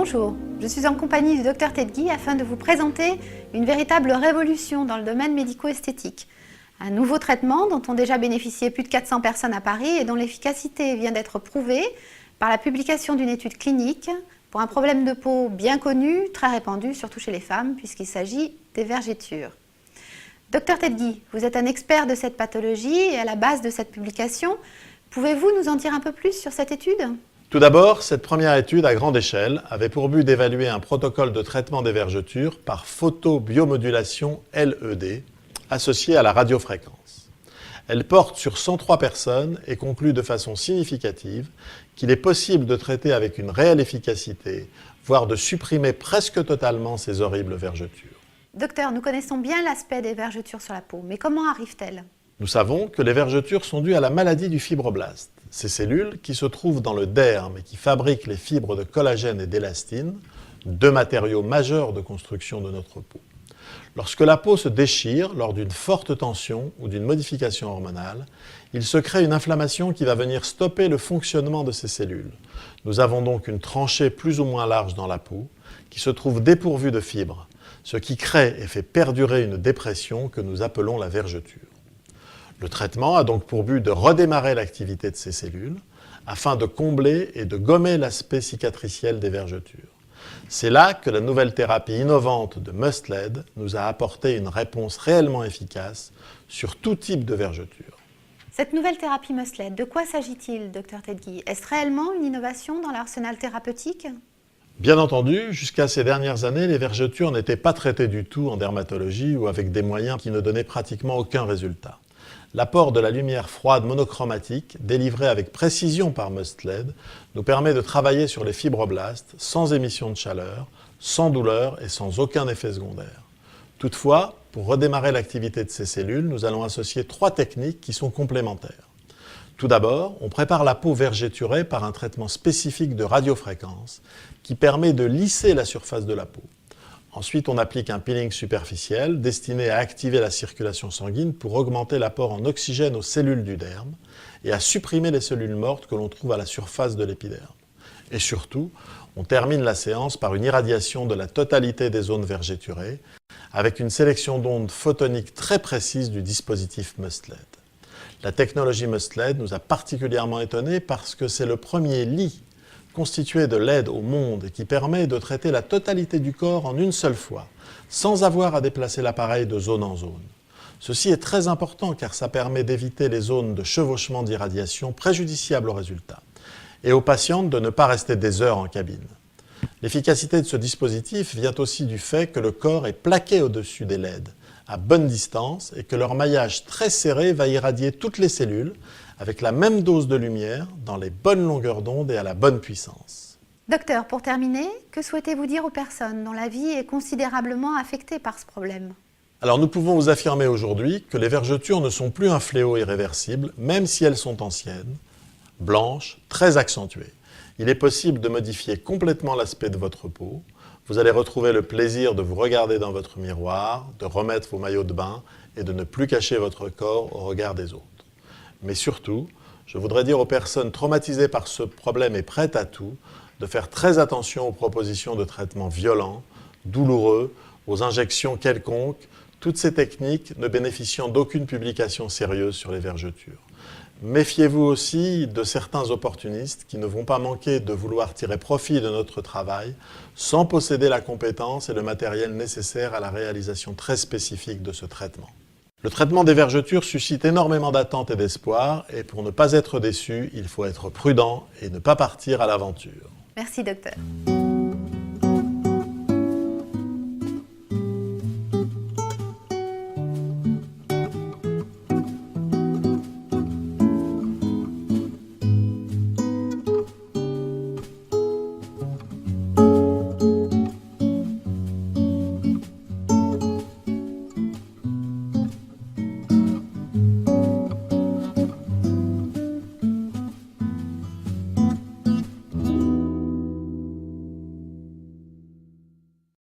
Bonjour, je suis en compagnie du Dr Ted Guy afin de vous présenter une véritable révolution dans le domaine médico-esthétique. Un nouveau traitement dont ont déjà bénéficié plus de 400 personnes à Paris et dont l'efficacité vient d'être prouvée par la publication d'une étude clinique pour un problème de peau bien connu, très répandu, surtout chez les femmes, puisqu'il s'agit des vergetures. Dr Ted Guy, vous êtes un expert de cette pathologie et à la base de cette publication. Pouvez-vous nous en dire un peu plus sur cette étude ? Tout d'abord, cette première étude à grande échelle avait pour but d'évaluer un protocole de traitement des vergetures par photobiomodulation LED associé à la radiofréquence. Elle porte sur 103 personnes et conclut de façon significative qu'il est possible de traiter avec une réelle efficacité, voire de supprimer presque totalement ces horribles vergetures. Docteur, nous connaissons bien l'aspect des vergetures sur la peau, mais comment arrivent-elles ? Nous savons que les vergetures sont dues à la maladie du fibroblast. Ces cellules qui se trouvent dans le derme et qui fabriquent les fibres de collagène et d'élastine, deux matériaux majeurs de construction de notre peau. Lorsque la peau se déchire lors d'une forte tension ou d'une modification hormonale, il se crée une inflammation qui va venir stopper le fonctionnement de ces cellules. Nous avons donc une tranchée plus ou moins large dans la peau qui se trouve dépourvue de fibres, ce qui crée et fait perdurer une dépression que nous appelons la vergeture. Le traitement a donc pour but de redémarrer l'activité de ces cellules afin de combler et de gommer l'aspect cicatriciel des vergetures. C'est là que la nouvelle thérapie innovante de Must-LED nous a apporté une réponse réellement efficace sur tout type de vergeture. Cette nouvelle thérapie Must-LED, de quoi s'agit-il, Dr Ted Guy ? Est-ce réellement une innovation dans l'arsenal thérapeutique ? Bien entendu, jusqu'à ces dernières années, les vergetures n'étaient pas traitées du tout en dermatologie ou avec des moyens qui ne donnaient pratiquement aucun résultat. L'apport de la lumière froide monochromatique, délivrée avec précision par Must-LED, nous permet de travailler sur les fibroblastes sans émission de chaleur, sans douleur et sans aucun effet secondaire. Toutefois, pour redémarrer l'activité de ces cellules, nous allons associer trois techniques qui sont complémentaires. Tout d'abord, on prépare la peau vergeturée par un traitement spécifique de radiofréquence qui permet de lisser la surface de la peau. Ensuite, on applique un peeling superficiel destiné à activer la circulation sanguine pour augmenter l'apport en oxygène aux cellules du derme et à supprimer les cellules mortes que l'on trouve à la surface de l'épiderme. Et surtout, on termine la séance par une irradiation de la totalité des zones vergeturées avec une sélection d'ondes photoniques très précise du dispositif Must-LED. La technologie Must-LED nous a particulièrement étonnés parce que c'est le premier lit constitué de LED au monde et qui permet de traiter la totalité du corps en une seule fois, sans avoir à déplacer l'appareil de zone en zone. Ceci est très important car ça permet d'éviter les zones de chevauchement d'irradiation préjudiciables au résultat et aux patientes de ne pas rester des heures en cabine. L'efficacité de ce dispositif vient aussi du fait que le corps est plaqué au-dessus des LED, à bonne distance, et que leur maillage très serré va irradier toutes les cellules avec la même dose de lumière, dans les bonnes longueurs d'onde et à la bonne puissance. Docteur, pour terminer, que souhaitez-vous dire aux personnes dont la vie est considérablement affectée par ce problème ? Alors nous pouvons vous affirmer aujourd'hui que les vergetures ne sont plus un fléau irréversible, même si elles sont anciennes, blanches, très accentuées. Il est possible de modifier complètement l'aspect de votre peau. Vous allez retrouver le plaisir de vous regarder dans votre miroir, de remettre vos maillots de bain et de ne plus cacher votre corps au regard des autres. Mais surtout, je voudrais dire aux personnes traumatisées par ce problème et prêtes à tout, de faire très attention aux propositions de traitements violents, douloureux, aux injections quelconques, toutes ces techniques ne bénéficiant d'aucune publication sérieuse sur les vergetures. Méfiez-vous aussi de certains opportunistes qui ne vont pas manquer de vouloir tirer profit de notre travail sans posséder la compétence et le matériel nécessaire à la réalisation très spécifique de ce traitement. Le traitement des vergetures suscite énormément d'attentes et d'espoir et pour ne pas être déçu, il faut être prudent et ne pas partir à l'aventure. Merci docteur.